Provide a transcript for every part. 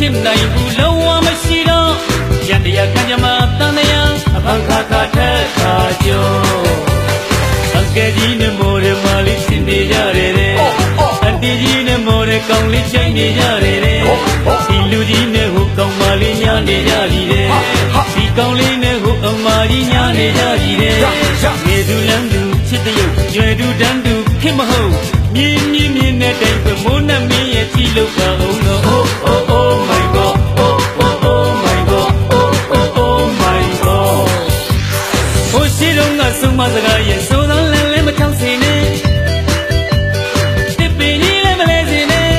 ဖြစ်နိုင်ဘူးလုံးဝမရှိတော့ရန်တရားခံကြမှာတန်တရားအဖန်ခါခါထက်ခါကျော်အကယ်ကြီးနဲ့မိုးရမလေးစင်နေကြတယ်တဲ့အတီးကြီးနဲ့မိုးရကောင်းလေးချိန်နေကြတယ်ဒီလူကြီးနဲ့ဟိုကောင်းမလေးညာနေကြပြီတဲ့ဒီကောင်းလေးနဲ့ဟိုအမကြီးညာနေကြပြီတဲ့မြေသူလမ်းသူချစ်တဲ့ရုပ်ရွယ်သူတန်းသူခင်မဟုတ်မြင်းမြင်းမြင်းနဲ့တိုင်ပမိုးနဲ့မင်းရဲ့ကြည့်လို့ပါအောင်တော့ oh my god oh my god oh my god ဟိုရှိတော့ငါဆုံးမစကားရဲ့ဆိုတော့လည်းလည်းမချောင်းစင်နဲ့တစ်ပင်ကြီးလည်းမလဲစင်နဲ့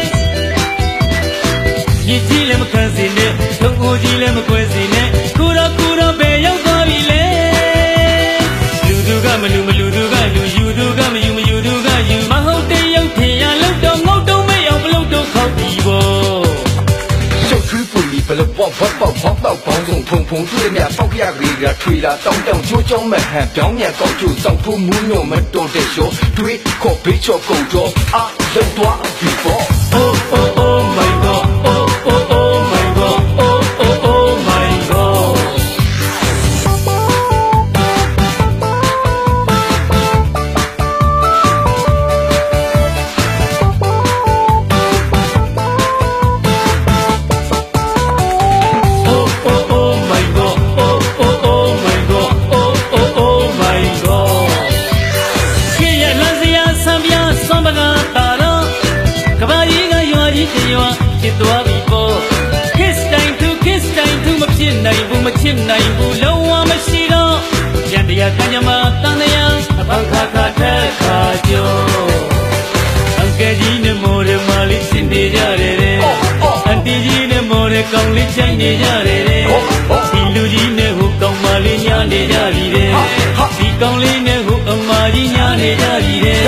မြစ်ကြီးလည်းမခန့်စင်နဲ့ထုံအိုကြီးလည်းမကွဲစင်နဲ့ခုတော့ဘယ်ရောက်သွားပြီလဲလူသူကမလူမလူသူကလူယူသူကမယူမယူသူကယူမဟုတ်တဲ့ရုပ်ထင်ရလို့တော့ငုတ်တုံးမရောက်ဘလို့တော့ခောက်ပြီပေါ့小吹不离不了跑帮中碰对面放下里个吹了当就叫门喊表面高就上铺木牛们都得笑对可别叫狗叫啊人多比方oh my god oh my god oh my god ဖြစ်သွားပြီပေါ့ kiss time toမဖြစ်နိုင်ဘူးမချစ်နိုင်ဘူးလုံးဝမရှိတော့ရန်တရားခံကြမှာတန်တရားအဖန်ခါခါထက်ခါကျော်အကယ်ကြီးနဲ့မိုးရမလေးစင်နေကြတယ်တဲ့အန်တီကြီးနဲ့မိုးရကောင်းလေးချိန်နေကြတယ်ဒီလူကြီးနဲ့ဟိုကောင်းမလေးညာနေကြပြီတဲ့ဒီကောင်းလေးနဲ့ဟိုအမကြီးညာနေကြပြီတဲ့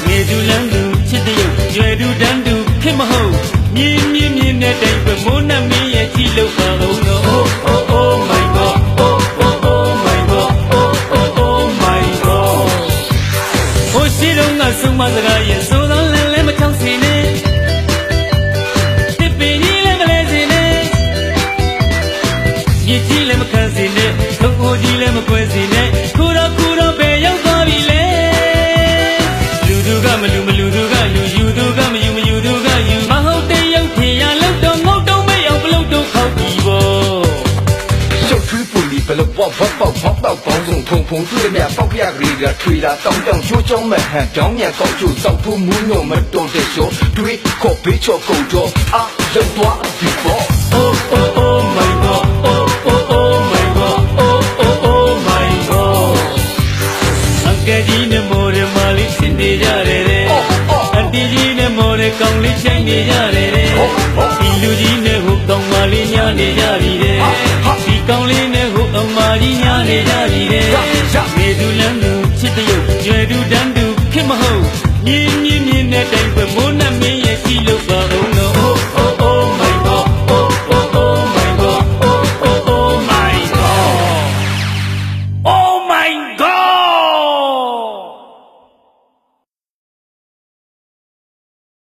မြေသူလမ်းသူချစ်တဲ့ရုပ်ရွယ်သူတန်းသူဖြစ်မဟုတ်မြင်းနဲ့တိုင်ပမိုးနဲ့မင်းရဲ့ကြည့်လို့ပါအောင်တော့ oh my god oh my god oh my god ဟိုရှိတော့ငါဆုံးမစကားရဲ့ဆိုတော့လည်းမချောင်းစင်နဲ့တစ်ပင်ကြီးလည်းမလဲစင်နဲ့မြစ်ကြီးလည်းမခန့်စင်နဲ့ထုံအိုကြီးလည်းမကွဲစင်နဲ့ခုတော့ဘယ်ရောက်သွားပြီလဲလူသူကမလူမလူသူကလူယူသူကမယူမယူသူကယူမဟုတ်တဲ့ရုပ်ထင်ရလို့တော့ငုတ်တုံးမရောက်ဘလို့တော့ခောက်ပြီပေါ့小吹不离不了跑中碰对面放下里个吹了当就叫门喊表面高就上铺木牛们都得笑对可别叫狗叫啊人多比方oh my god oh my god oh my god အကယ်ကြီးနဲ့မိုးရမလေးစင်နေကြတယ်တဲ့အန်တီကြီးနဲ့မိုးရကောင်းလေးချိန်နေကြတယ်ဒီလူကြီးနဲ့ဟိုကောင်းမလေးညာနေကြပြီတဲ့ဒီကောင်းလေးနဲ့ဟိုအမကြီးညာနေကြ